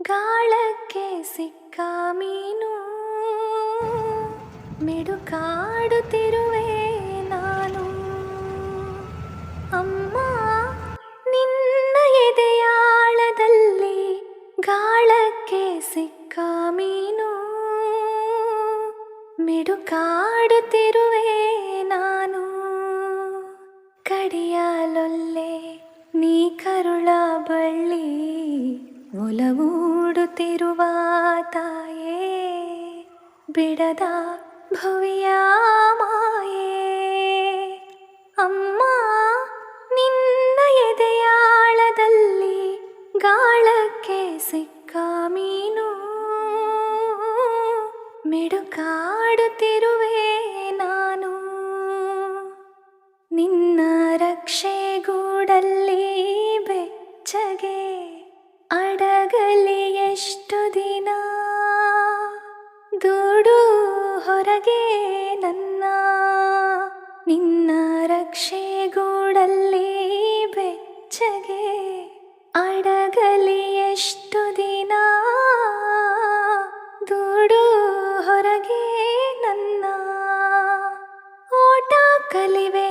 ಗಾಳಕ್ಕೆ ಸಿಕ್ಕ ಮೀನು ಮಿಡುಕಾಡುತ್ತಿರುವೆ ನಾನು. ಅಮ್ಮ, ನಿನ್ನ ಎದೆಯಾಳದಲ್ಲಿ ಗಾಳಕ್ಕೆ ಸಿಕ್ಕ ಮೀನು ಮಿಡುಕಾಡುತ್ತಿರುವೆ ನಾನು. ಕಡಿಯಲೊಲ್ಲೆ ನೀ ಕರುಳ ಬಳ್ಳಿ ಒಲವೂಡುತ್ತಿರುವ ತಾಯೇ, ಬಿಡದ ಭುವಿಯ ಮಾಯೇ. ಅಮ್ಮ, ನಿನ್ನ ಎದೆಯಾಳದಲ್ಲಿ ಗಾಳಕ್ಕೆ ಸಿಕ್ಕ ಮೀನು ಮಿಡುಕಾಡುತ್ತಿರುವೆ ನಾನು. ನಿನ್ನ ರಕ್ಷೆಗೂಡಲ್ಲಿ ಬೆಚ್ಚಗೆ ಅಡಗಲಿ ಎಷ್ಟು ದಿನ, ದೂಡು ಹೊರಗೆ ನನ್ನ. ನಿನ್ನ ರಕ್ಷೆಗೂಡಲ್ಲಿ ಬೆಚ್ಚಗೆ ಅಡಗಲಿ ಎಷ್ಟು ದಿನ, ದೂಡು ಹೊರಗೆ ನನ್ನ. ಓಟ ಕಲಿವೆ